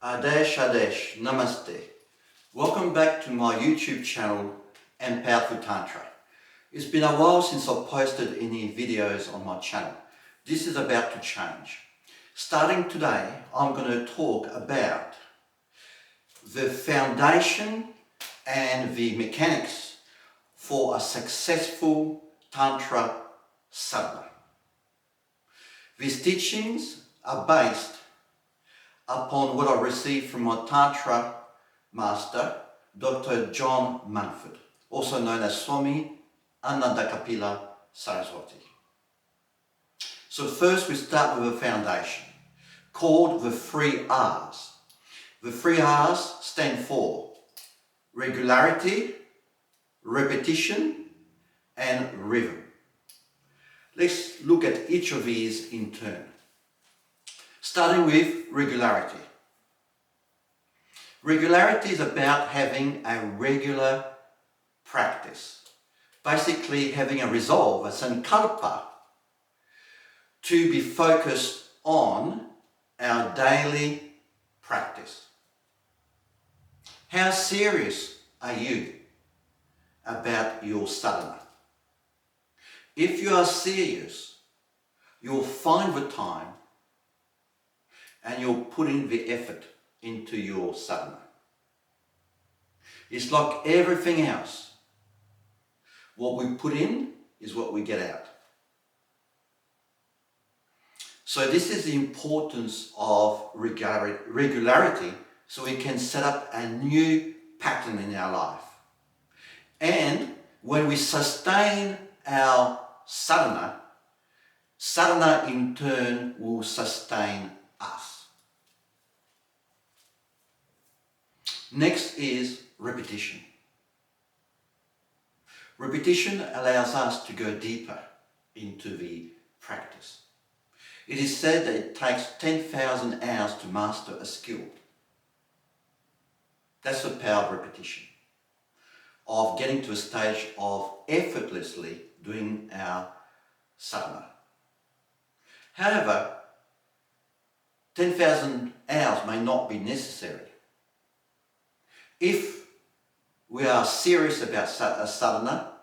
Adesh, Namaste. Welcome back to my YouTube channel, Empowered Through Tantra. It's been a while since I've posted any videos on my channel. This is about to change. Starting today, I'm going to talk about the foundation and the mechanics for a successful Tantra Sadhana. These teachings are based upon what I received from my Tantra master, Dr. John Munford, also known as Swami Anandakapila Saraswati. So first we start with a foundation called the 3 R's. The 3 R's stand for regularity, repetition, and rhythm. Let's look at each of these in turn. Starting with regularity. Regularity is about having a regular practice. Basically having a resolve, a sankalpa, to be focused on our daily practice. How serious are you about your sadhana? If you are serious, you'll find the time and you'll put in the effort into your sadhana. It's like everything else. What we put in is what we get out. So this is the importance of regularity, so we can set up a new pattern in our life. And when we sustain our sadhana, sadhana in turn will sustain us. Next is repetition. Repetition allows us to go deeper into the practice. It is said that it takes 10,000 hours to master a skill. That's the power of repetition, of getting to a stage of effortlessly doing our sadhana. However, 10,000 hours may not be necessary. If we are serious about a sadhana,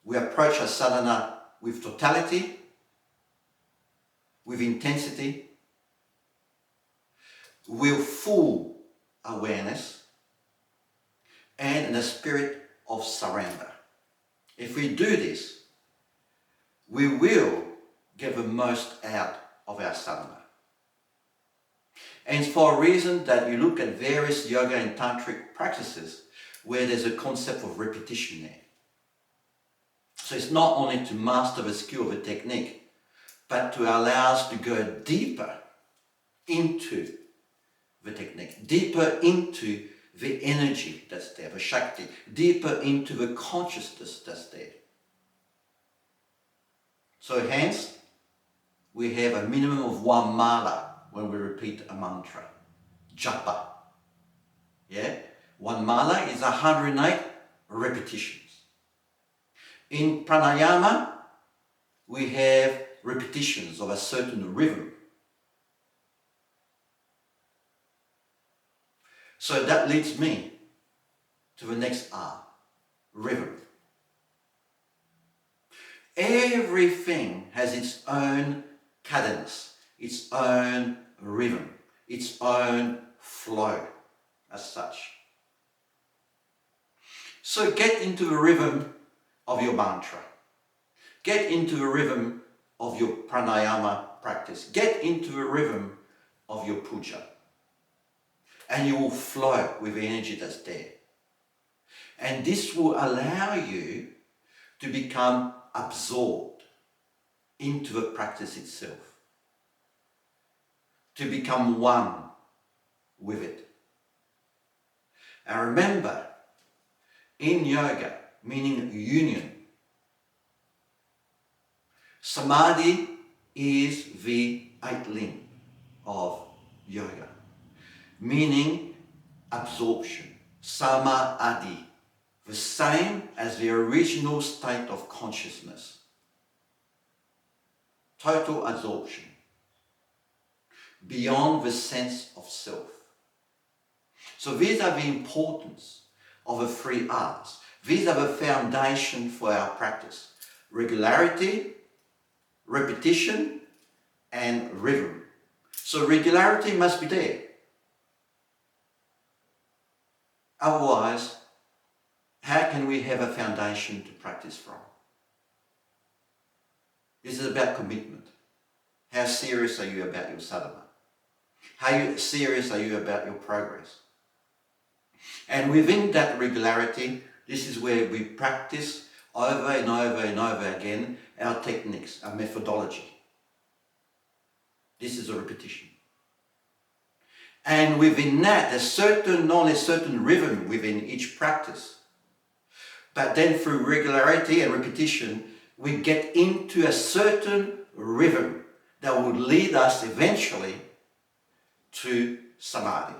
we approach a sadhana with totality, with intensity, with full awareness, and in a spirit of surrender. If we do this, we will get the most out of our sadhana. And it's for a reason that you look at various yoga and tantric practices where there's a concept of repetition there. So it's not only to master the skill of a technique, but to allow us to go deeper into the technique, deeper into the energy that's there, the Shakti, deeper into the consciousness that's there. So hence, we have a minimum of 1 mala when we repeat a mantra, japa. Yeah? 1 mala is 108 repetitions. In pranayama, we have repetitions of a certain rhythm. So that leads me to the next R, rhythm. Everything has its own cadence, its own rhythm, its own flow as such. So get into the rhythm of your mantra. Get into the rhythm of your pranayama practice. Get into the rhythm of your puja. And you will flow with the energy that's there. And this will allow you to become absorbed into the practice itself. To become one with it. And remember, in yoga, meaning union, samadhi is the 8th limb of yoga, meaning absorption, samadhi, the same as the original state of consciousness, total absorption, beyond the sense of self. So these are the importance of the three R's. These are the foundation for our practice. Regularity, repetition, and rhythm. So regularity must be there. Otherwise, how can we have a foundation to practice from? This is about commitment. How serious are you about your sadhana? How serious are you about your progress? And within that regularity, this is where we practice over and over and over again our techniques, our methodology. This is a repetition. And within that, there's not a certain rhythm within each practice. But then through regularity and repetition, we get into a certain rhythm that will lead us eventually to samadhi.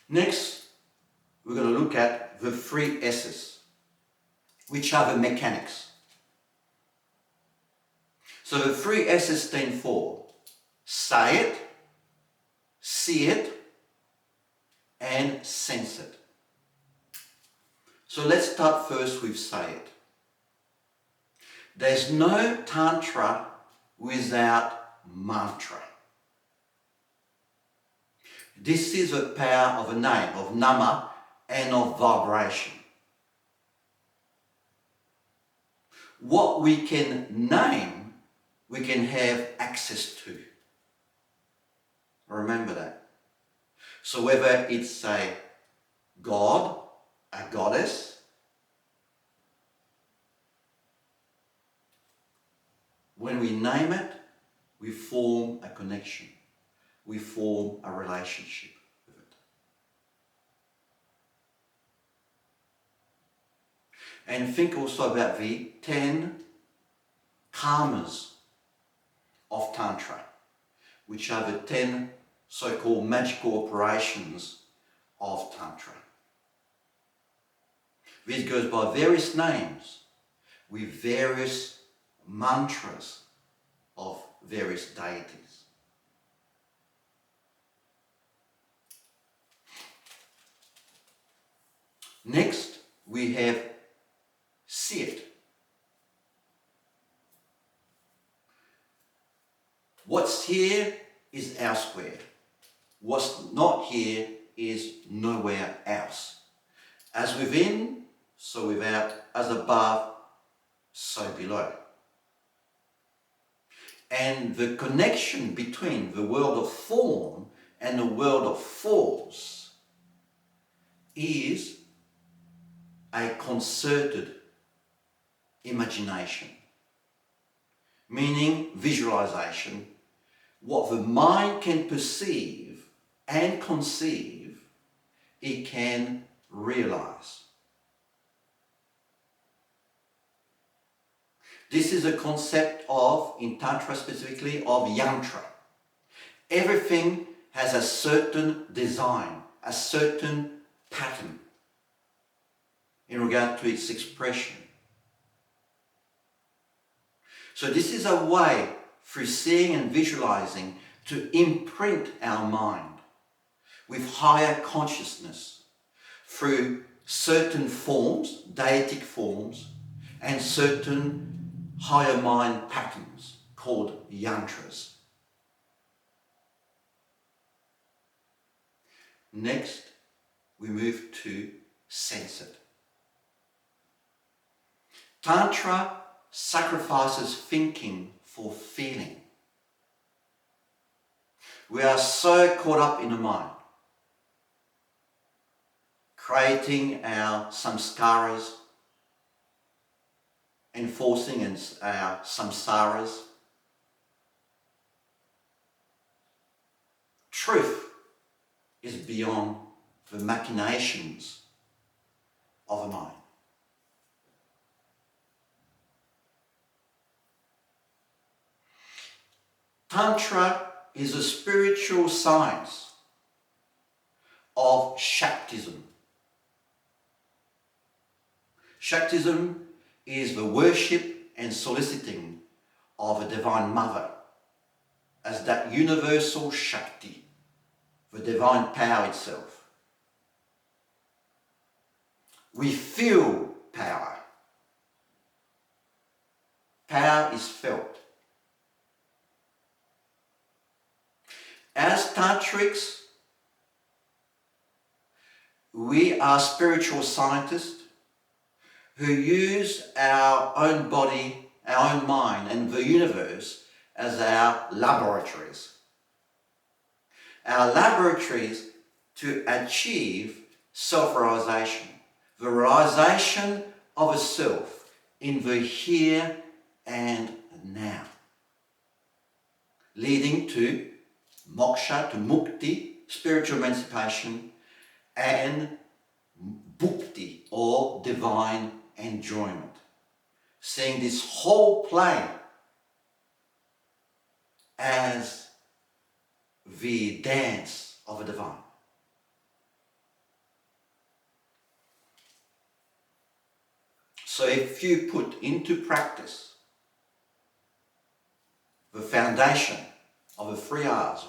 Next, we're going to look at the three S's, which are the mechanics. So the three S's stand for say it, see it, and sense it. So let's start first with say it. There's no Tantra without mantra. This is the power of a name, of nama, and of vibration. What we can name, we can have access to. Remember that. So whether it's a god, a goddess, when we name it, we form a connection. We form a relationship with it. And think also about the 10 karmas of Tantra, which are the 10 so-called magical operations of Tantra. This goes by various names with various mantras of various deities. Next, we have sift. What's here is elsewhere. What's not here is nowhere else. As within, so without, as above, so below. And the connection between the world of form and the world of force is a concerted imagination, meaning visualization. What the mind can perceive and conceive, it can realize. This is a concept of, in Tantra specifically, of yantra. Everything has a certain design, a certain pattern in regard to its expression. So this is a way, through seeing and visualizing, to imprint our mind with higher consciousness through certain forms, deitic forms, and certain higher mind patterns called yantras. Next, we move to sense it. Tantra sacrifices thinking for feeling. We are so caught up in the mind, creating our samskaras, enforcing our samsaras. Truth is beyond the machinations of the mind. Tantra is a spiritual science of Shaktism. Shaktism is the worship and soliciting of a Divine Mother as that universal Shakti, the divine power itself. We feel power. Power is felt. As tantrics, we are spiritual scientists who use our own body, our own mind, and the universe as our laboratories. Our laboratories to achieve self-realization, the realization of a self in the here and now, leading to moksha, to mukti, spiritual emancipation, and bhukti, or divine enjoyment. Seeing this whole play as the dance of a divine. So if you put into practice the foundation of the 3 R's,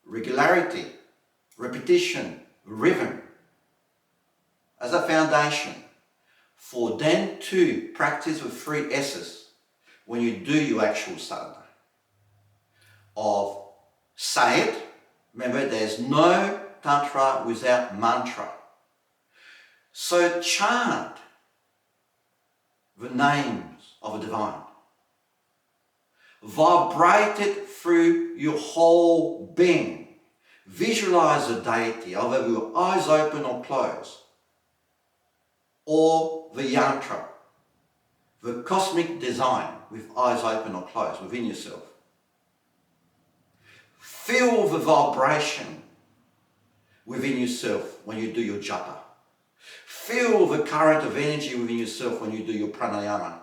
regularity, repetition, rhythm, as a foundation for then to practice the 3 S's when you do your actual sadhana. Of say it, remember there's no tantra without mantra. So chant the names of a divine. Vibrate it through your whole being. Visualize the deity, either with your eyes open or closed. Or the yantra, the cosmic design with eyes open or closed within yourself. Feel the vibration within yourself when you do your japa. Feel the current of energy within yourself when you do your pranayama.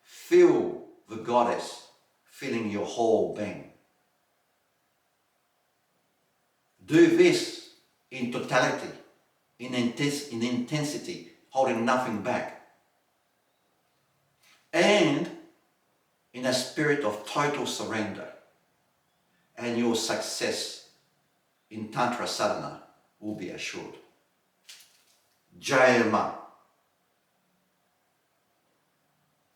Feel the goddess filling your whole being. Do this in totality, in intensity, holding nothing back. And in a spirit of total surrender. And your success in Tantra Sadhana will be assured. Jai Ma.